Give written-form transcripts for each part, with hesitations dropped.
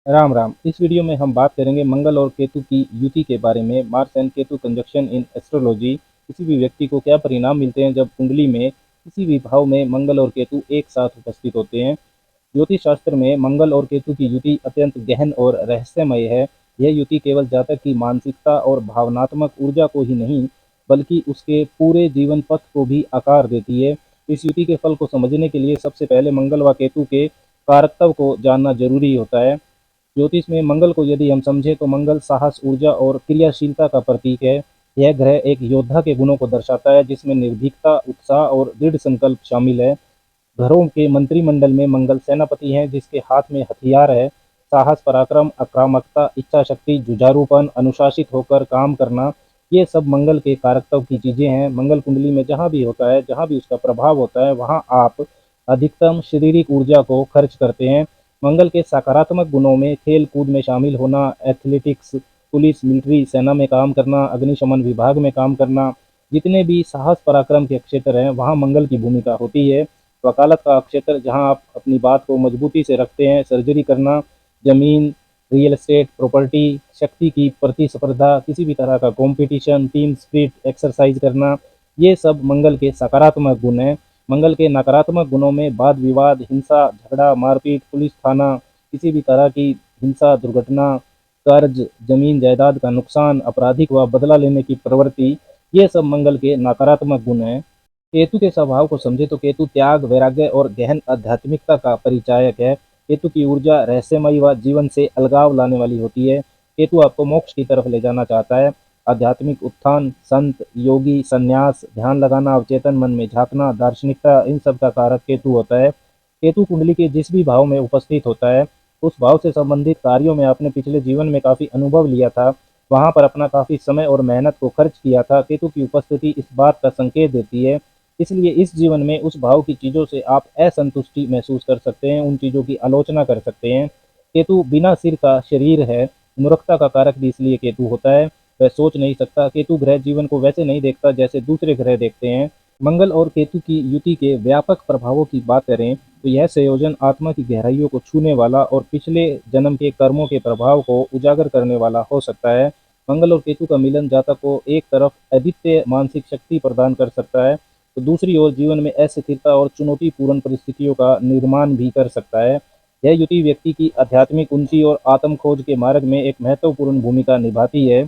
राम राम। इस वीडियो में हम बात करेंगे मंगल और केतु की युति के बारे में। Mars and Ketu conjunction in astrology. किसी भी व्यक्ति को क्या परिणाम मिलते हैं जब कुंडली में किसी भी भाव में मंगल और केतु एक साथ उपस्थित होते हैं। ज्योतिष शास्त्र में मंगल और केतु की युति अत्यंत गहन और रहस्यमय है। यह युति केवल जातक की मानसिकता और भावनात्मक ऊर्जा को ही नहीं, बल्कि उसके पूरे जीवन पथ को भी आकार देती है। इस युति के फल को समझने के लिए सबसे पहले मंगल व केतु के कारकत्व को जानना जरूरी होता है। ज्योतिष में मंगल को यदि हम समझें तो मंगल साहस, ऊर्जा और क्रियाशीलता का प्रतीक है। यह ग्रह एक योद्धा के गुणों को दर्शाता है, जिसमें निर्भीकता, उत्साह और दृढ़ संकल्प शामिल है। घरों के मंत्रिमंडल में मंगल सेनापति हैं, जिसके हाथ में हथियार है। साहस, पराक्रम, आक्रामकता, इच्छा शक्ति, जुझारूपन, अनुशासित होकर काम करना, ये सब मंगल के कारकत्व की चीजें हैं। मंगल कुंडली में जहाँ भी होता है, जहाँ भी उसका प्रभाव होता है, वहाँ आप अधिकतम शारीरिक ऊर्जा को खर्च करते हैं। मंगल के सकारात्मक गुणों में खेल कूद में शामिल होना, एथलेटिक्स, पुलिस, मिलिट्री, सेना में काम करना, अग्निशमन विभाग में काम करना, जितने भी साहस पराक्रम के क्षेत्र हैं वहाँ मंगल की भूमिका होती है। वकालत का क्षेत्र, जहाँ आप अपनी बात को मजबूती से रखते हैं, सर्जरी करना, जमीन, रियल एस्टेट, प्रॉपर्टी, शक्ति की प्रतिस्पर्धा, किसी भी तरह का कंपटीशन, टीम स्पिरिट एक्सरसाइज करना, ये सब मंगल के सकारात्मक गुण हैं। मंगल के नकारात्मक गुणों में वाद विवाद, हिंसा, झगड़ा, मारपीट, पुलिस थाना, किसी भी तरह की हिंसा, दुर्घटना, कर्ज, जमीन जायदाद का नुकसान, आपराधिक व बदला लेने की प्रवृत्ति, ये सब मंगल के नकारात्मक गुण हैं। केतु के स्वभाव को समझे तो केतु त्याग, वैराग्य और गहन आध्यात्मिकता का परिचायक है। केतु की ऊर्जा रहस्यमयी व जीवन से अलगाव लाने वाली होती है। केतु आपको मोक्ष की तरफ ले जाना चाहता है। आध्यात्मिक उत्थान, संत, योगी, संन्यास, ध्यान लगाना, अवचेतन मन में झांकना, दार्शनिकता, इन सब का कारक केतु होता है। केतु कुंडली के जिस भी भाव में उपस्थित होता है, उस भाव से संबंधित कार्यों में आपने पिछले जीवन में काफी अनुभव लिया था, वहां पर अपना काफी समय और मेहनत को खर्च किया था। केतु की उपस्थिति इस बात का संकेत देती है। इसलिए इस जीवन में उस भाव की चीजों से आप असंतुष्टि महसूस कर सकते हैं, उन चीजों की आलोचना कर सकते हैं। केतु बिना सिर का शरीर है। मूर्खता का कारक भी इसलिए केतु होता है। वह सोच नहीं सकता। केतु ग्रह जीवन को वैसे नहीं देखता जैसे दूसरे ग्रह देखते हैं। मंगल और केतु की युति के व्यापक प्रभावों की बात करें तो यह संयोजन आत्मा की गहराइयों को छूने वाला और पिछले जन्म के कर्मों के प्रभाव को उजागर करने वाला हो सकता है। मंगल और केतु का मिलन जातक को एक तरफ अद्वितीय मानसिक शक्ति प्रदान कर सकता है, तो दूसरी ओर जीवन में अस्थिरता और चुनौतीपूर्ण परिस्थितियों का निर्माण भी कर सकता है। यह युति व्यक्ति की आध्यात्मिक उन्नति और आत्म खोज के मार्ग में एक महत्वपूर्ण भूमिका निभाती है।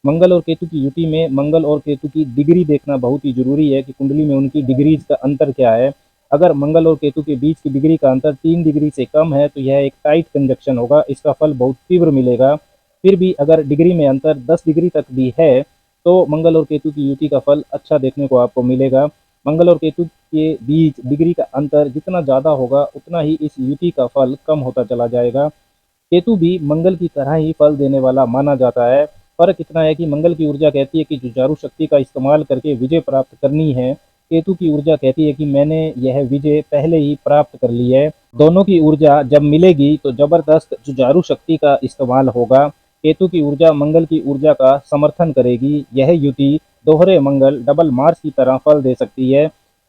मंगल और केतु की युति में मंगल और केतु की डिग्री देखना बहुत ही जरूरी है कि कुंडली में उनकी डिग्रीज का अंतर क्या है। अगर मंगल और केतु के बीच की डिग्री का अंतर 3 डिग्री से कम है तो यह एक टाइट कंजक्शन होगा, इसका फल बहुत तीव्र मिलेगा। फिर भी अगर डिग्री में अंतर 10 डिग्री तक भी है तो मंगल और केतु की युति का फल अच्छा देखने को आपको मिलेगा। मंगल और केतु के बीच डिग्री का अंतर जितना ज़्यादा होगा उतना ही इस युति का फल कम होता चला जाएगा। केतु भी मंगल की तरह ही फल देने वाला माना जाता है। फर्क इतना है कि मंगल की ऊर्जा कहती है कि जुझारू शक्ति का इस्तेमाल करके विजय प्राप्त करनी है। केतु की ऊर्जा कहती है कि मैंने यह विजय पहले ही प्राप्त कर ली है। दोनों की ऊर्जा जब मिलेगी तो जबरदस्त जुझारू शक्ति का इस्तेमाल होगा। केतु की ऊर्जा मंगल की ऊर्जा का समर्थन करेगी। यह युति दोहरे मंगल, डबल मार्स की तरह फल दे सकती है।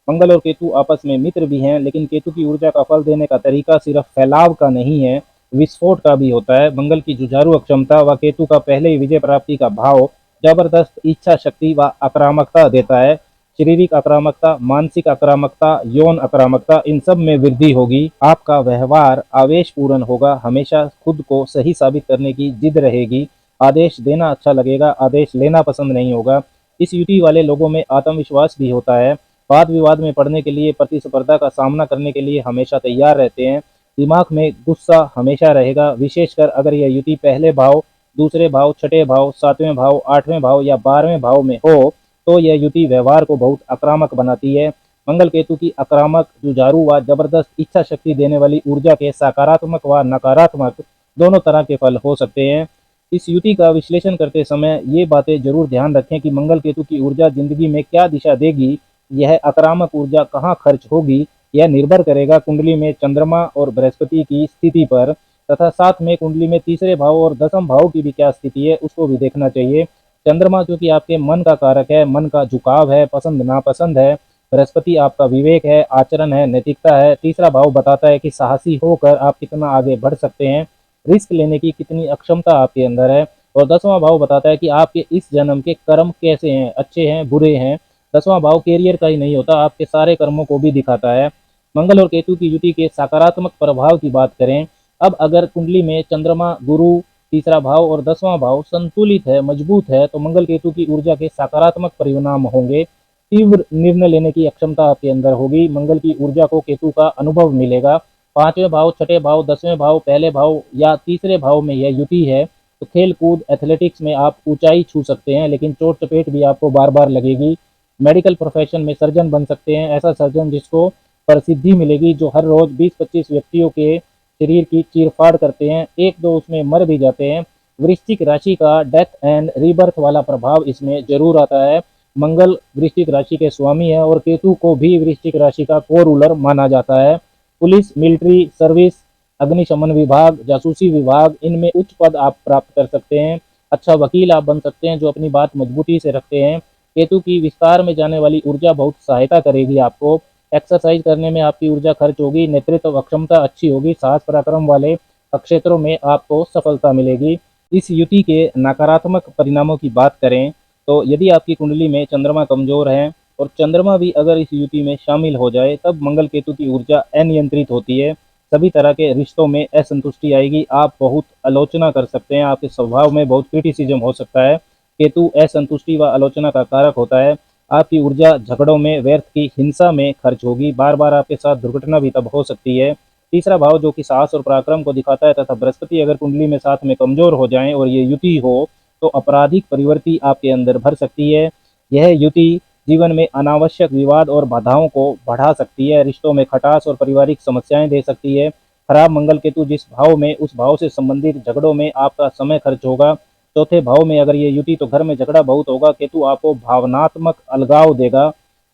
मंगल और केतु आपस में मित्र भी हैं, लेकिन केतु की ऊर्जा का फल देने का तरीका सिर्फ फैलाव का नहीं है, विस्फोट का भी होता है। मंगल की जुझारू अक्षमता व केतु का पहले ही विजय प्राप्ति का भाव जबरदस्त इच्छा शक्ति व आक्रामकता देता है। शारीरिक आक्रामकता, मानसिक आक्रामकता, यौन आक्रामकता, इन सब में वृद्धि होगी। आपका व्यवहार आवेशपूर्ण होगा, हमेशा खुद को सही साबित करने की जिद रहेगी। आदेश देना अच्छा लगेगा, आदेश लेना पसंद नहीं होगा। इस युति वाले लोगों में आत्मविश्वास भी होता है। वाद विवाद में पड़ने के लिए, प्रतिस्पर्धा का सामना करने के लिए हमेशा तैयार रहते हैं। दिमाग में गुस्सा हमेशा रहेगा, विशेषकर अगर यह युति पहले भाव, दूसरे भाव, छठे भाव, सातवें भाव, आठवें भाव या 12वें भाव में हो तो यह युति व्यवहार को बहुत आक्रामक बनाती है। मंगल केतु की आक्रामक, जुझारू व जबरदस्त इच्छा शक्ति देने वाली ऊर्जा के सकारात्मक व नकारात्मक दोनों तरह के फल हो सकते हैं। इस युति का विश्लेषण करते समय ये बातें जरूर ध्यान रखें कि मंगल केतु की ऊर्जा जिंदगी में क्या दिशा देगी, यह आक्रामक ऊर्जा कहाँ खर्च होगी, यह निर्भर करेगा कुंडली में चंद्रमा और बृहस्पति की स्थिति पर, तथा साथ में कुंडली में तीसरे भाव और दसम भाव की भी क्या स्थिति है उसको भी देखना चाहिए। चंद्रमा क्योंकि आपके मन का कारक है, मन का झुकाव है, पसंद नापसंद है। बृहस्पति आपका विवेक है, आचरण है, नैतिकता है। तीसरा भाव बताता है कि साहसी होकर आप कितना आगे बढ़ सकते हैं। रिस्क लेने की कितनी अक्षमता आपके अंदर है। और 10वां भाव बताता है कि आपके इस जन्म के कर्म कैसे हैं, अच्छे हैं, बुरे हैं। 10वां भाव कैरियर का ही नहीं होता, आपके सारे कर्मों को भी दिखाता है। मंगल और केतु की युति के सकारात्मक प्रभाव की बात करें, अब अगर कुंडली में चंद्रमा, गुरु, तीसरा भाव और 10वां भाव संतुलित है, मजबूत है, तो मंगल केतु की ऊर्जा के सकारात्मक परिणाम होंगे। तीव्र निर्णय लेने की अक्षमता आपके अंदर होगी। मंगल की ऊर्जा को केतु का अनुभव मिलेगा। पांचवें भाव, छठे भाव, 10वें भाव, पहले भाव या तीसरे भाव में यह युति है तो खेल कूद एथलेटिक्स में आप ऊंचाई छू सकते हैं, लेकिन चोट चपेट भी आपको बार बार लगेगी। मेडिकल प्रोफेशन में सर्जन बन सकते हैं, ऐसा सर्जन जिसको प्रसिद्धि मिलेगी, जो हर रोज 20-25 व्यक्तियों के शरीर की चीरफाड़ करते हैं, एक दो उसमें मर भी जाते हैं। वृश्चिक राशि का डेथ एंड रीबर्थ वाला प्रभाव इसमें जरूर आता है। मंगल वृश्चिक राशि के स्वामी है और केतु को भी वृश्चिक राशि का को रूलर माना जाता है। पुलिस, मिलिट्री सर्विस, अग्निशमन विभाग, जासूसी विभाग, इनमें उच्च पद आप प्राप्त कर सकते हैं। अच्छा वकील आप बन सकते हैं जो अपनी बात मजबूती से रखते हैं। केतु की विस्तार में जाने वाली ऊर्जा बहुत सहायता करेगी आपको। एक्सरसाइज करने में आपकी ऊर्जा खर्च होगी, नेतृत्व क्षमता अच्छी होगी, साहस पराक्रम वाले क्षेत्रों में आपको सफलता मिलेगी। इस युति के नकारात्मक परिणामों की बात करें तो यदि आपकी कुंडली में चंद्रमा कमजोर है और चंद्रमा भी अगर इस युति में शामिल हो जाए, तब मंगल केतु की ऊर्जा अनियंत्रित होती है। सभी तरह के रिश्तों में असंतुष्टि आएगी, आप बहुत आलोचना कर सकते हैं, आपके स्वभाव में बहुत क्रिटिसिज्म हो सकता है। केतु असंतुष्टि व आलोचना का कारक होता है। आपकी ऊर्जा झगड़ों में, व्यर्थ की हिंसा में खर्च होगी, बार बार आपके साथ दुर्घटना भी तब हो सकती है। तीसरा भाव जो कि साहस और पराक्रम को दिखाता है, तथा बृहस्पति अगर कुंडली में साथ में कमजोर हो जाएं और ये युति हो तो आपराधिक प्रवृत्ति आपके अंदर भर सकती है। यह युति जीवन में अनावश्यक विवाद और बाधाओं को बढ़ा सकती है, रिश्तों में खटास और पारिवारिक समस्याएं दे सकती है। खराब मंगल केतु जिस भाव में, उस भाव से संबंधित झगड़ों में आपका समय खर्च होगा। चौथे भाव में अगर ये युति तो घर में झगड़ा बहुत होगा। केतु आपको भावनात्मक अलगाव देगा।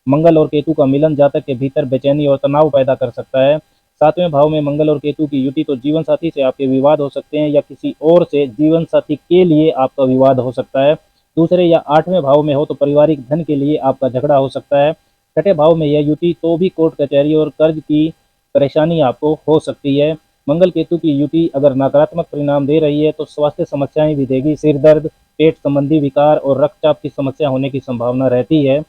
मंगल और केतु का मिलन जातक के भीतर बेचैनी और तनाव पैदा कर सकता है। सातवें भाव में मंगल और केतु की युति तो जीवन साथी से आपके विवाद हो सकते हैं, या किसी और से जीवन साथी के लिए आपका विवाद हो सकता है। दूसरे या आठवें भाव में हो तो पारिवारिक धन के लिए आपका झगड़ा हो सकता है। छठे भाव में यह युति तो भी कोर्ट कचहरी और कर्ज की परेशानी आपको हो सकती है। मंगल केतु की युति अगर नकारात्मक परिणाम दे रही है तो स्वास्थ्य समस्याएं भी देगी, सिर दर्द, पेट संबंधी विकार और रक्तचाप की समस्या होने की संभावना रहती है।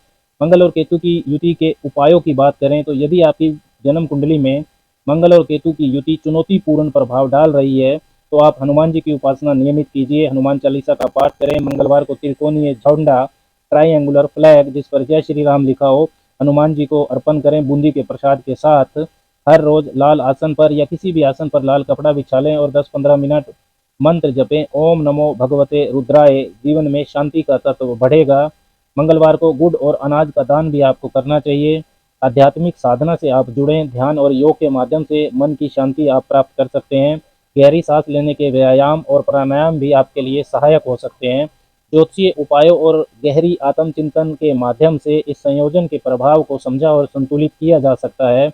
मंगल और केतु की युति के उपायों की बात करें तो यदि आपकी जन्म कुंडली में मंगल और केतु की युति चुनौतीपूर्ण प्रभाव डाल रही है तो आप हनुमान जी की उपासना नियमित कीजिए, हनुमान चालीसा का पाठ करें। मंगलवार को त्रिकोणीय झंडा, ट्राइंगुलर फ्लैग जिस पर जय श्री राम लिखा हो, हनुमान जी को अर्पण करें बूंदी के प्रसाद के साथ। हर रोज लाल आसन पर या किसी भी आसन पर लाल कपड़ा बिछा लें और 10-15 मिनट मंत्र जपें, ओम नमो भगवते रुद्राय। जीवन में शांति का तत्व बढ़ेगा। मंगलवार को गुड़ और अनाज का दान भी आपको करना चाहिए। आध्यात्मिक साधना से आप जुड़ें, ध्यान और योग के माध्यम से मन की शांति आप प्राप्त कर सकते हैं। गहरी सांस लेने के व्यायाम और प्राणायाम भी आपके लिए सहायक हो सकते हैं। ज्योतिषीय उपायों और गहरी आत्मचिंतन के माध्यम से इस संयोजन के प्रभाव को समझा और संतुलित किया जा सकता है।